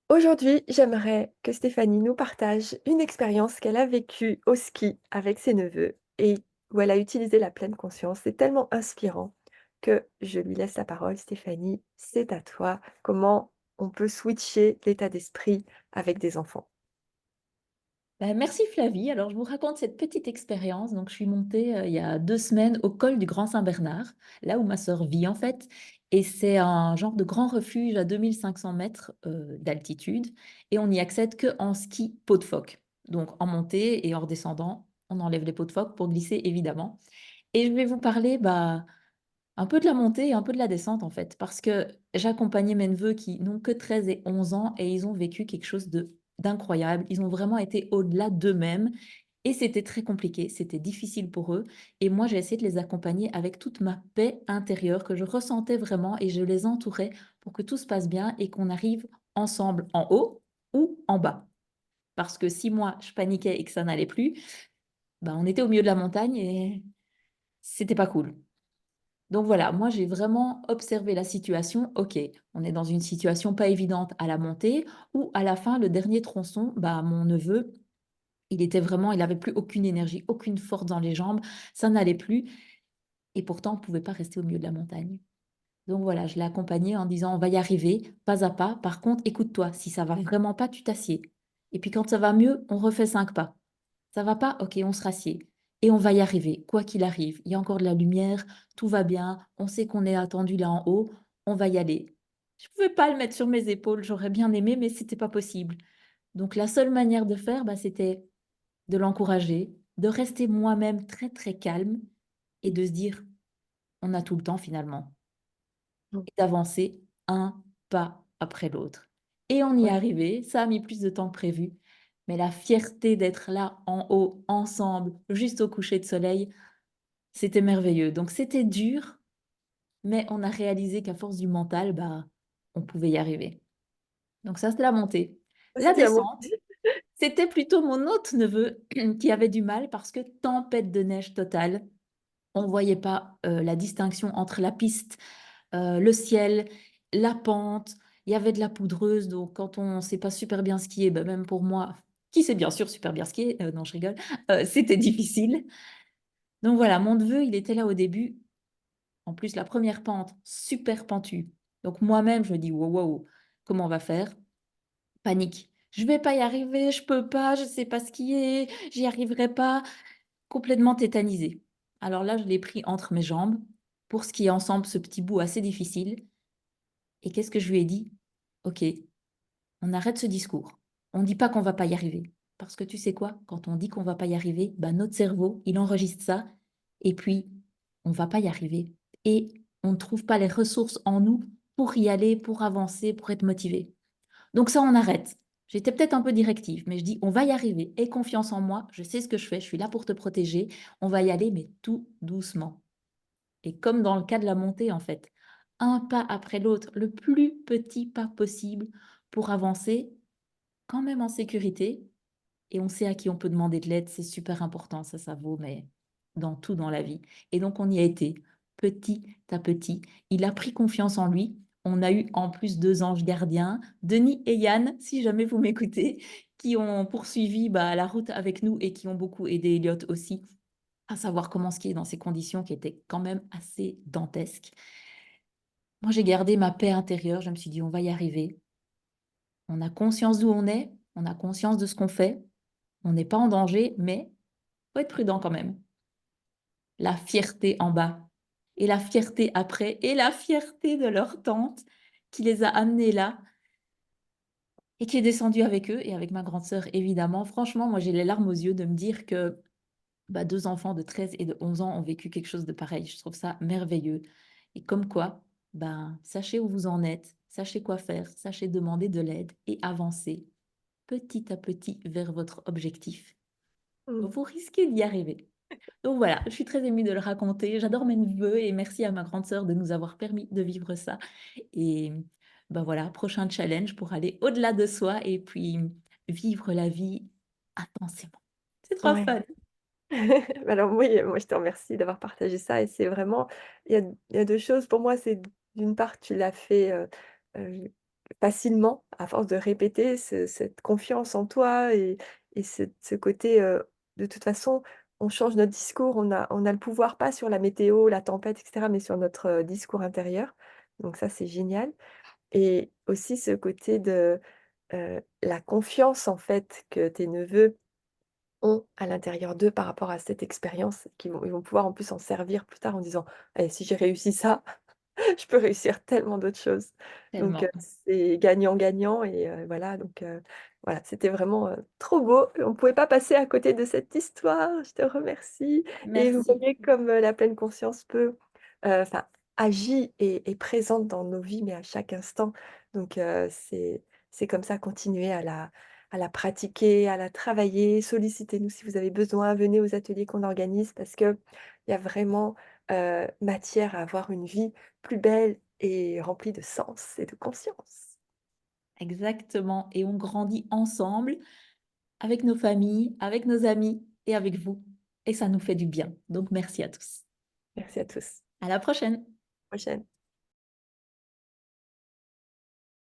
Aujourd'hui, j'aimerais que Stéphanie nous partage une expérience qu'elle a vécue au ski avec ses neveux et où elle a utilisé la pleine conscience. C'est tellement inspirant que je lui laisse la parole. Stéphanie, c'est à toi. Comment on peut switcher l'état d'esprit avec des enfants? Bah, merci Flavie. Alors, je vous raconte cette petite expérience. Donc, je suis montée il y a 2 semaines au col du Grand Saint-Bernard, là où ma sœur vit en fait. Et c'est un genre de grand refuge à 2500 mètres d'altitude. Et on n'y accède que en ski peau de phoque. Donc, en montée et en redescendant, on enlève les peaux de phoque pour glisser évidemment. Et je vais vous parler un peu de la montée et un peu de la descente en fait, parce que j'accompagnais mes neveux qui n'ont que 13 et 11 ans et ils ont vécu quelque chose de d'incroyable. Ils ont vraiment été au-delà d'eux-mêmes et c'était très compliqué, c'était difficile pour eux. Et moi, j'ai essayé de les accompagner avec toute ma paix intérieure que je ressentais vraiment et je les entourais pour que tout se passe bien et qu'on arrive ensemble en haut ou en bas. Parce que si moi, je paniquais et que ça n'allait plus, ben, on était au milieu de la montagne et c'était pas cool. Donc voilà, moi j'ai vraiment observé la situation. Ok, on est dans une situation pas évidente à la montée, ou à la fin, le dernier tronçon, bah, mon neveu, il avait plus aucune énergie, aucune force dans les jambes, ça n'allait plus, et pourtant on ne pouvait pas rester au milieu de la montagne. Donc voilà, je l'ai accompagné en disant on va y arriver, pas à pas. Par contre, écoute-toi, si ça va vraiment pas, tu t'assieds. Et puis quand ça va mieux, on refait 5 pas. Ça va pas? Ok, on se rassied. Et on va y arriver, quoi qu'il arrive. Il y a encore de la lumière, tout va bien, on sait qu'on est attendu là en haut, on va y aller. Je pouvais pas le mettre sur mes épaules, j'aurais bien aimé, mais c'était pas possible. Donc la seule manière de faire, bah, c'était de l'encourager, de rester moi-même très très calme et de se dire, on a tout le temps finalement, Mm. et d'avancer un pas après l'autre. Et on y est Ouais, arrivé, ça a mis plus de temps que prévu, mais la fierté d'être là en haut, ensemble, juste au coucher de soleil, c'était merveilleux. Donc c'était dur, mais on a réalisé qu'à force du mental, bah, on pouvait y arriver. Donc ça, c'était la montée. La c'était la descente, montée. c'était plutôt mon autre neveu qui avait du mal parce que tempête de neige totale. On ne voyait pas la distinction entre la piste, le ciel, la pente. Il y avait de la poudreuse, donc quand on ne sait pas super bien skier, bah, même pour moi, qui sait bien sûr super bien skier, non, je rigole, c'était difficile. Donc voilà, mon neveu, il était là au début. En plus, la première pente, super pentue. Donc moi-même, je me dis, wow, wow, comment on va faire? Panique. Je vais pas y arriver, je peux pas, je sais pas skier, j'y arriverai pas. Complètement tétanisée. Alors là, je l'ai pris entre mes jambes pour skier ensemble ce petit bout assez difficile. Et qu'est-ce que je lui ai dit? Ok, on arrête ce discours. On ne dit pas qu'on va pas y arriver. Parce que tu sais quoi? Quand on dit qu'on va pas y arriver, bah, notre cerveau, il enregistre ça. Et puis, on va pas y arriver. Et on ne trouve pas les ressources en nous pour y aller, pour avancer, pour être motivé. Donc ça, on arrête. J'étais peut-être un peu directive, mais je dis, on va y arriver. Aie confiance en moi, je sais ce que je fais, je suis là pour te protéger. On va y aller, mais tout doucement. Et comme dans le cas de la montée, en fait, un pas après l'autre, le plus petit pas possible pour avancer, quand même en sécurité. Et on sait à qui on peut demander de l'aide, c'est super important, ça vaut, mais dans tout dans la vie. Et donc on y a été, petit à petit. Il a pris confiance en lui. On a eu en plus 2 anges gardiens, Denis et Yann, si jamais vous m'écoutez, qui ont poursuivi bah, la route avec nous et qui ont beaucoup aidé Elliot aussi à savoir comment skier dans ces conditions qui étaient quand même assez dantesques. Moi, j'ai gardé ma paix intérieure. Je me suis dit, on va y arriver. On a conscience d'où on est, on a conscience de ce qu'on fait. On n'est pas en danger, mais faut être prudent quand même. La fierté en bas et la fierté après et la fierté de leur tante qui les a amenés là et qui est descendue avec eux et avec ma grande sœur évidemment. Franchement, moi j'ai les larmes aux yeux de me dire que bah, 2 enfants de 13 et de 11 ans ont vécu quelque chose de pareil. Je trouve ça merveilleux. Et comme quoi, ben, sachez où vous en êtes, sachez quoi faire, sachez demander de l'aide et avancer petit à petit vers votre objectif. Mm. Vous risquez d'y arriver. Donc voilà, je suis très émue de le raconter. J'adore mes neveux et merci à ma grande sœur de nous avoir permis de vivre ça. Et ben voilà, prochain challenge pour aller au-delà de soi et puis vivre la vie intensément. C'est trop Ouais. fun. Alors oui, moi je te remercie d'avoir partagé ça et c'est vraiment il y a 2 choses pour moi, c'est d'une part tu l'as fait, heu facilement à force de répéter cette confiance en toi et ce côté, de toute façon, on change notre discours, on a le pouvoir pas sur la météo, la tempête et cetera, mais sur notre, discours intérieur. Donc ça, c'est génial et aussi ce côté de, la confiance en fait que tes neveux ont à l'intérieur d'eux par rapport à cette expérience, ils vont pouvoir en plus s'en servir plus tard en disant: «Eh, si j'ai réussi ça, je peux réussir tellement d'autres choses». Donc, Tellement. c'est gagnant-gagnant et voilà donc, voilà, c'était vraiment, trop beau. On pouvait pas passer à côté de cette histoire. Je te remercie et vous Merci. voyez comme, la pleine conscience peut, enfin, agit et est présente dans nos vies, mais à chaque instant. Donc, c'est comme ça, continuez à la pratiquer, à la travailler. Sollicitez-nous si vous avez besoin, venez aux ateliers qu'on organise parce qu'il y a vraiment, matière à avoir une vie plus belle et remplie de sens et de conscience. Exactement, et on grandit ensemble avec nos familles, avec nos amis et avec vous, et ça nous fait du bien. Donc merci à tous. Merci à tous. À la prochaine. Prochaine.